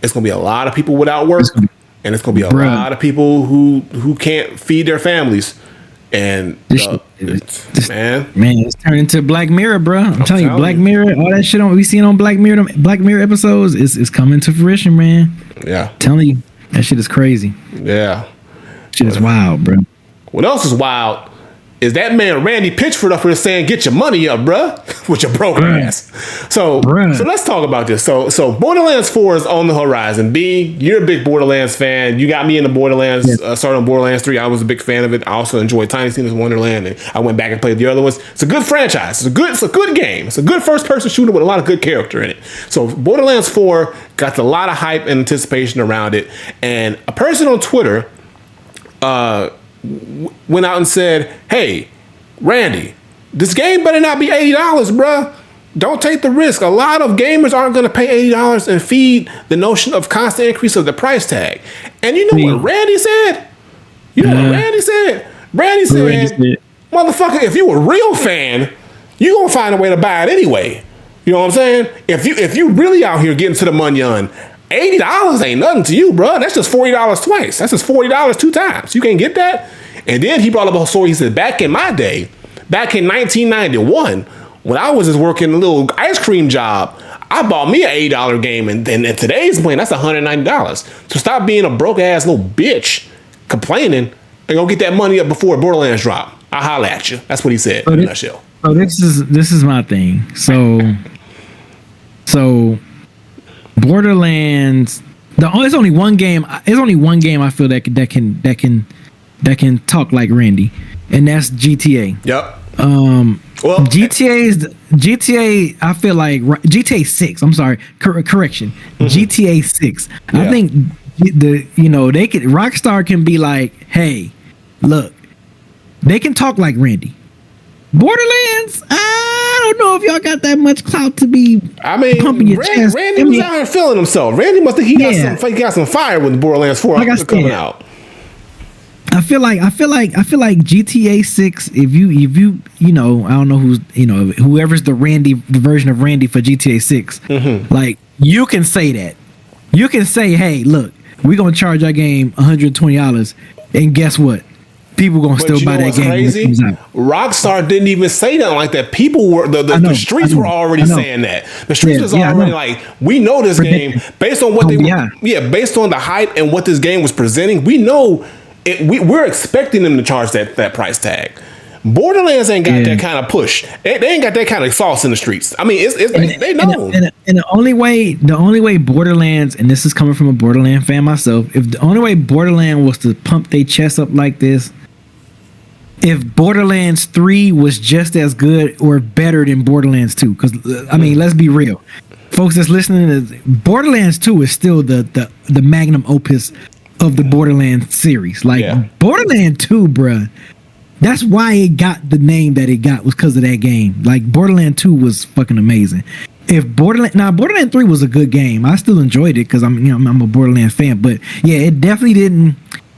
it's going to be a lot of people without work, and it's going to be a lot of people who can't feed their families. And man, it's turned into Black Mirror, bro. I'm telling you, Black Mirror, all that shit we seen on Black Mirror episodes is coming to fruition, man. Yeah, I'm telling you, that shit is crazy. Yeah, shit is wild, bro. What else is wild is that man Randy Pitchford up here saying, "Get your money up, bruh," with your broke ass. So let's talk about this. So Borderlands 4 is on the horizon. B, you're a big Borderlands fan. You got me into Borderlands. Started on Borderlands 3. I was a big fan of it. I also enjoyed Tiny Tina's Wonderland, and I went back and played the other ones. It's a good franchise. It's a good game. It's a good first-person shooter with a lot of good character in it. So Borderlands 4 got a lot of hype and anticipation around it. And a person on Twitter went out and said, "Hey, Randy, this game better not be $80, bruh. Don't take the risk. A lot of gamers aren't going to pay $80 and feed the notion of constant increase of the price tag." And you know what Randy said? Randy said, "Motherfucker, if you a real fan, you gonna find a way to buy it anyway." You know what I'm saying? If you really out here getting to the money on, $80 ain't nothing to you, bro. That's just $40 twice. That's just $40 two times. You can't get that. And then he brought up a story. He said, back in my day, back in 1991, when I was just working a little ice cream job, I bought me an $80 game, and at today's point, that's $190. So stop being a broke ass little bitch complaining and go get that money up before Borderlands drop. I'll holler at you. That's what he said in a nutshell. So this is my thing. So Borderlands It's only one game. It's only one game I feel that can talk like Randy, and that's GTA. Yep. Well, GTA. I feel like GTA 6. I'm sorry. Correction. GTA 6. Yeah. I think they could. Rockstar can be like, hey, look, they can talk like Randy. Borderlands, I don't know if y'all got that much clout to be. I mean, pumping your chest. Randy was out here feeling himself. Randy must think he got some fire with Borderlands 4 coming out. I feel like GTA 6. If you I don't know who's whoever's the version of Randy for GTA 6. Like, you can say that. You can say, hey, look, we're gonna charge our game $120, and guess what? People gonna still buy that game. Crazy? Rockstar didn't even say nothing like that. People were the streets were already saying that. The streets was already like, we know this game based on what based on the hype and what this game was presenting. We know it. We're expecting them to charge that price tag. Borderlands ain't got that kind of push. They ain't got that kind of sauce in the streets. I mean, they know. And the only way Borderlands, and this is coming from a Borderlands fan myself, if the only way Borderlands was to pump their chest up like this, if Borderlands 3 was just as good or better than Borderlands 2, because I mean, let's be real, folks that's listening, Borderlands 2 is still the magnum opus of the Borderlands series. Like, Borderlands 2, bruh. That's why it got the name that it got, was because of that game. Like, Borderlands 2 was fucking amazing. If Borderlands 3 was a good game, I still enjoyed it because I'm a Borderlands fan. But yeah, it definitely didn't.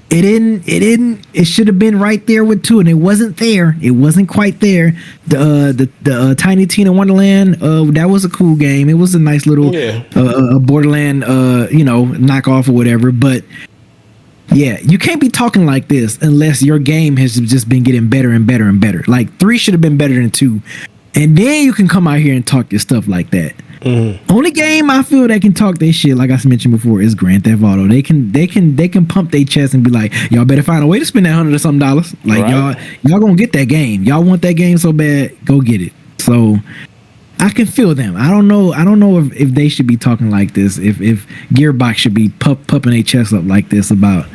It should have been right there with 2, and it wasn't there. It wasn't quite there. The Tiny Tina Wonderland, that was a cool game. It was a nice little Borderland knockoff or whatever. But yeah, you can't be talking like this unless your game has just been getting better and better and better. Like, 3 should have been better than 2, and then you can come out here and talk your stuff like that. Only game I feel that can talk their shit, like I mentioned before, is Grand Theft Auto. They can pump their chest and be like, y'all better find a way to spend that $100 or something. Like, y'all gonna get that game. Y'all want that game so bad, go get it. So I can feel them. I don't know if they should be talking like this. If Gearbox should be pumping their chest up like this about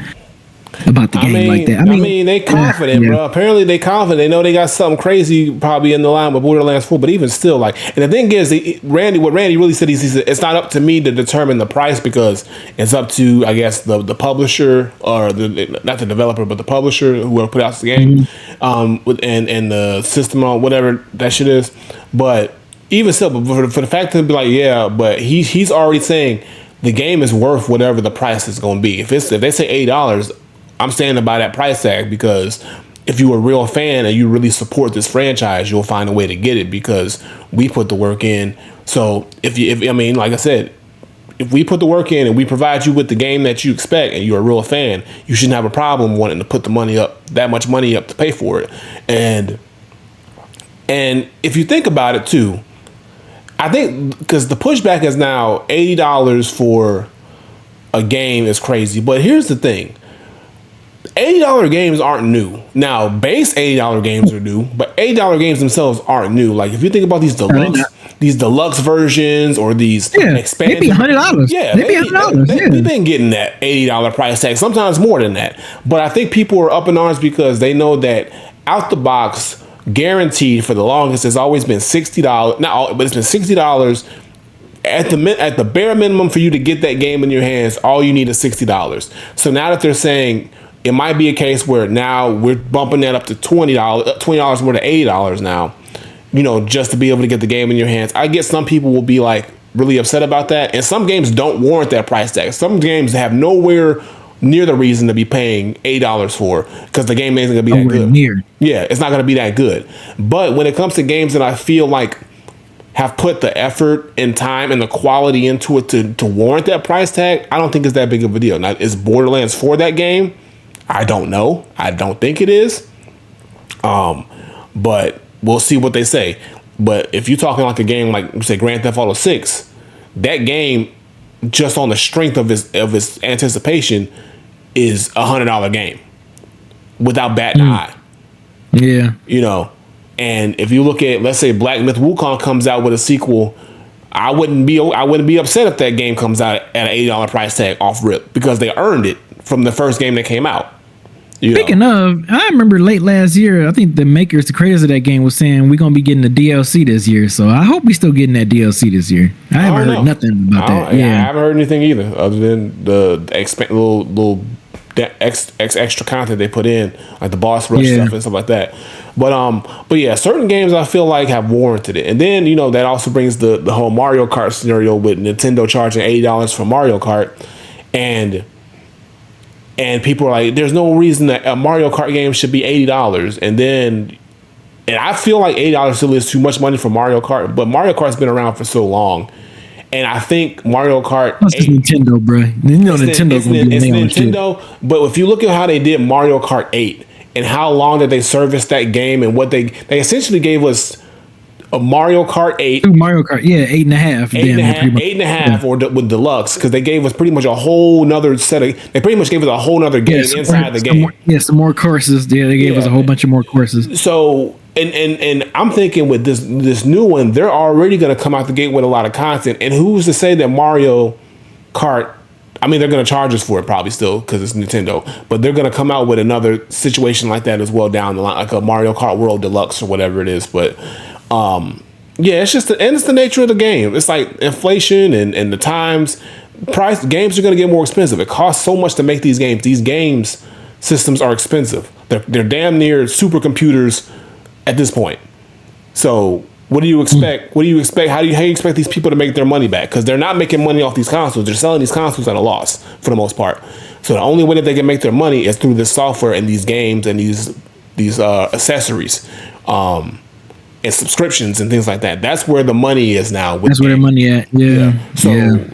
the game like that. I mean, they confident, bro. Apparently they confident. They know they got something crazy probably in the line with Borderlands 4, but even still, like, and the thing is, what Randy really said, he said, it's not up to me to determine the price because it's up to, I guess, the publisher, or not the developer, but the publisher, whoever put out the game, and the system on whatever that shit is. But even still, but for the fact to be like, but he's already saying the game is worth whatever the price is going to be. If they say $8, I'm standing by that price tag, because if you're a real fan and you really support this franchise, you'll find a way to get it because we put the work in. So if like I said, if we put the work in and we provide you with the game that you expect and you're a real fan, you shouldn't have a problem wanting to put the money up, that much money up to pay for it. And if you think about it too, I think because the pushback is now $80 for a game is crazy. But here's the thing. $80 games aren't new. Now, base $80 games are new, but $80 games themselves aren't new. Like, if you think about these deluxe versions or these expanded, maybe $100. Yeah, maybe $100. We've been getting that $80 price tag, sometimes more than that. But I think people are up in arms because they know that out the box, guaranteed for the longest, has always been $60. Not all, but it's been $60. At the bare minimum for you to get that game in your hands, all you need is $60. So now that they're saying, it might be a case where now we're bumping that up to $20 more than $80 now, just to be able to get the game in your hands. I guess some people will be like really upset about that. And some games don't warrant that price tag. Some games have nowhere near the reason to be paying $8 for, because the game isn't going to be that good. Yeah, it's not going to be that good. But when it comes to games that I feel like have put the effort and time and the quality into it to warrant that price tag, I don't think it's that big of a deal. Now, is Borderlands 4 that game? I don't know. I don't think it is. But we'll see what they say. But if you're talking like a game like, say, Grand Theft Auto 6, that game, just on the strength of its anticipation, is $100 game without batting an eye. Yeah. And if you look at, let's say, Black Myth Wukong comes out with a sequel, I wouldn't be upset if that game comes out at an $80 price tag off rip because they earned it from the first game that came out. Speaking of, I remember late last year, I think the creators of that game was saying we're gonna be getting the DLC this year. So I hope we still getting that DLC this year. I haven't heard nothing about that. Yeah, I haven't heard anything either, other than the little extra content they put in, like the boss rush stuff and stuff like that. But yeah, certain games I feel like have warranted it. And then that also brings the whole Mario Kart scenario with Nintendo charging $80 for Mario Kart, and people are like, there's no reason that a Mario Kart game should be $80. And I feel like $80 still is too much money for Mario Kart, but Mario Kart's been around for so long. And I think Mario Kart... That's Nintendo, bro. Nintendo's going to be Nintendo, but if you look at how they did Mario Kart 8 and how long that they serviced that game and what they essentially gave us a Mario Kart 8. Mario Kart, 8.5. 8.5 or with Deluxe, because they gave us pretty much a whole nother they pretty much gave us a whole nother game inside the game. Some more courses. Yeah, they gave us a whole bunch of more courses. So... And I'm thinking with this new one, they're already going to come out the gate with a lot of content. And who's to say that Mario Kart, I mean, they're going to charge us for it probably still because it's Nintendo, but they're going to come out with another situation like that as well down the line, like a Mario Kart World Deluxe or whatever it is. But it's just it's the nature of the game. It's like inflation and the times. Games are going to get more expensive. It costs so much to make these games. These games systems are expensive. They're damn near supercomputers at this point. So what do you expect? What do you expect? How do you expect these people to make their money back? Because they're not making money off these consoles. They're selling these consoles at a loss for the most part. So the only way that they can make their money is through this software and these games and these accessories, and subscriptions and things like that. That's where the money is now. That's where the money at. Yeah.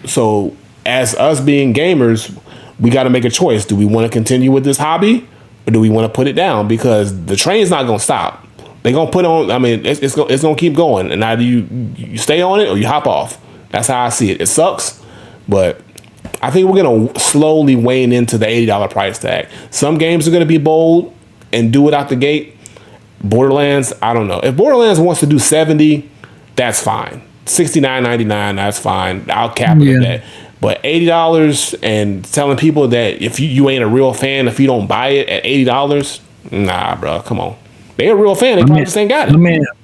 So as us being gamers, we got to make a choice. Do we want to continue with this hobby, or do we want to put it down? Because the train's not going to stop. They're going to put on, I mean, it's going to keep going. And either you stay on it or you hop off. That's how I see it. It sucks, but I think we're going to slowly wane into the $80 price tag. Some games are going to be bold and do it out the gate. Borderlands, I don't know. If Borderlands wants to do 70, that's fine. $69.99, that's fine. I'll cap it at that. But $80 and telling people that if you ain't a real fan, if you don't buy it at $80, nah, bro, come on. They a real fan. They probably just ain't got it.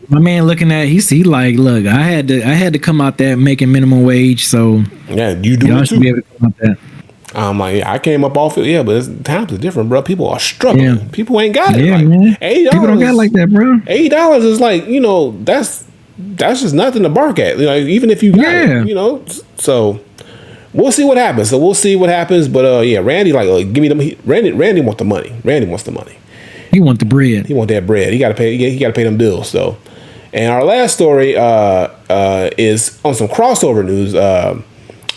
My man looking at he like, look, I had to come out there making minimum wage, so yeah, you do y'all should be able to come out there. I'm like, I came up off it, but times are different, bro. People are struggling. Yeah. People ain't got it. Yeah, like, man. $80. People don't got it like that, bro. $80 is like, that's just nothing to bark at. Even if you got it, So we'll see what happens. But Randy, give me them. Randy wants the money. Randy wants the money. He want the bread. He want that bread. He got to pay. He got to pay them bills. So, and our last story is on some crossover news.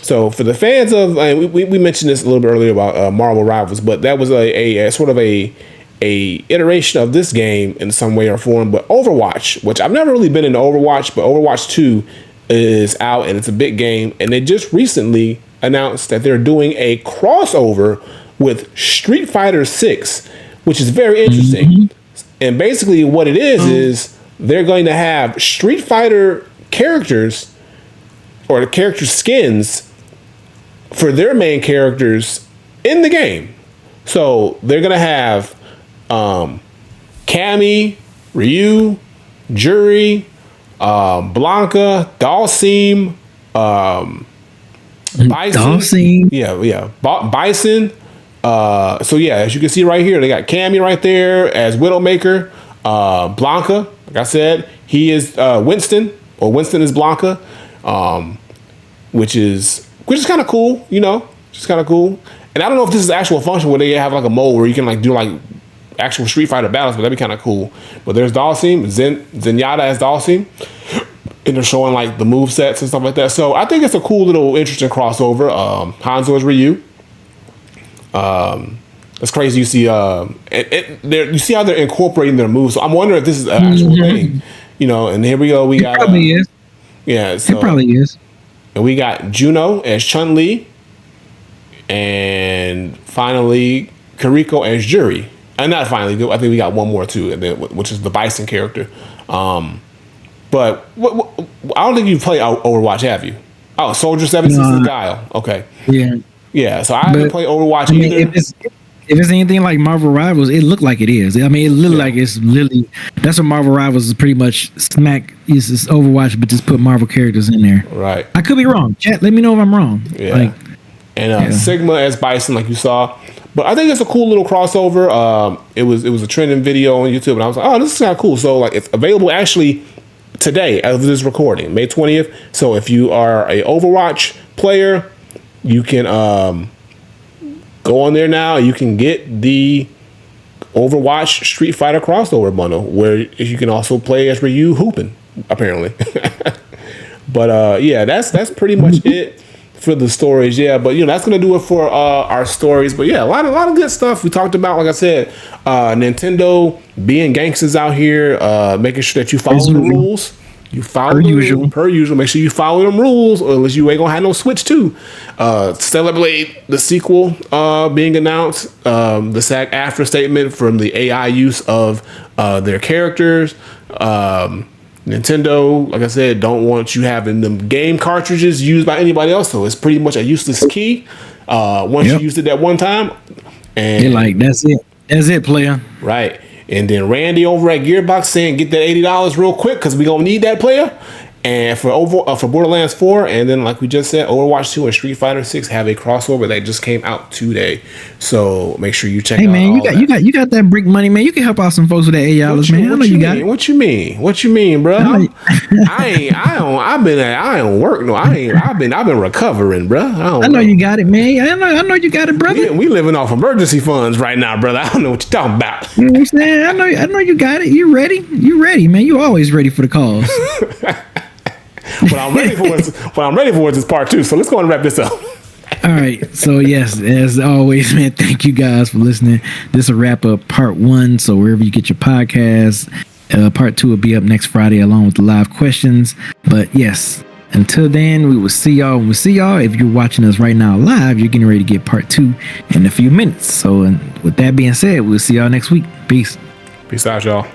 So for the fans of, we mentioned this a little bit earlier about Marvel Rivals, but that was a sort of a iteration of this game in some way or form. But Overwatch, which I've never really been into Overwatch, but Overwatch 2 is out and it's a big game. And they just recently announced that they're doing a crossover with Street Fighter 6, which is very interesting. Mm-hmm. And basically what it is they're going to have Street Fighter characters or the character skins for their main characters in the game. So they're going to have Cammy, Ryu, Juri, Blanca, Dalsim, Bison. Dalsim? Yeah. Bison. As you can see right here, they got Cammy right there as Widowmaker. Blanca, like I said, he is Winston, or Winston is Blanca, which is kind of cool, just kind of cool. And I don't know if this is the actual function where they have like a mode where you can do actual Street Fighter battles, but that'd be kind of cool. But there's Dalsim, Zenyatta as Dalsim, and they're showing the move sets and stuff like that. So I think it's a cool little interesting crossover. Hanzo is Ryu. It's crazy. You see, you see how they're incorporating their moves. So I'm wondering if this is an actual thing, And here we go. We got probably is. Yeah, so, it probably is. And we got Juno as Chun-Li, and finally Kiriko as Juri. And not finally, I think we got one more too, which is the Bison character. But I don't think you play Overwatch, have you? Oh, Soldier 76 and Guile. Okay. Yeah. Yeah, so I haven't played Overwatch either. If it's anything like Marvel Rivals, it looked like it is. I mean, it looked like it's literally. That's what Marvel Rivals is pretty much. Smack is Overwatch, but just put Marvel characters in there. Right. I could be wrong. Chat, let me know if I'm wrong. Yeah. Sigma as Bison, like you saw. But I think it's a cool little crossover. It was a trending video on YouTube, and I was like, oh, this is kind of cool. So like, it's available actually today as of this recording, May 20th. So if you are a Overwatch player, you can go on there now. You can get the Overwatch Street Fighter crossover bundle, where you can also play as Ryu hooping, apparently. But yeah, that's pretty much it for the stories. Yeah, but that's gonna do it for our stories. But yeah, a lot of good stuff we talked about. Like I said, Nintendo being gangsters out here, making sure that you follow the rules. You follow per usual. Make sure you follow them rules, or else you ain't gonna have no Switch 2. Stellar Blade, the sequel, being announced. The SAG-AFTRA statement from the AI use of their characters. Nintendo, like I said, don't want you having them game cartridges used by anybody else, so it's pretty much a useless key. Once you used it that one time, and you're like, that's it, player. Right. And then Randy over at Gearbox saying, get that $80 real quick because we gonna need that player. And for Borderlands 4, and then like we just said, Overwatch 2 and Street Fighter 6 have a crossover that just came out today. So make sure you check. Hey man, you got that brick money, man. You can help out some folks with that $8, man. I know you got it. What you mean, bro? I've been recovering, bro. I know you got it, man. I know you got it, brother. We living off emergency funds right now, brother. I don't know what you're talking about. You know what I'm saying? I know you got it. You ready, man. You always ready for the calls. What I'm ready for is part 2. So let's go and wrap this up. All right. So yes, as always, man, thank you guys for listening. This will wrap up part 1. So wherever you get your podcasts, part 2 will be up next Friday along with the live questions. But yes, until then, we will see y'all. We'll see y'all. If you're watching us right now live, you're getting ready to get part 2 in a few minutes. So with that being said, we'll see y'all next week. Peace. Peace out, y'all.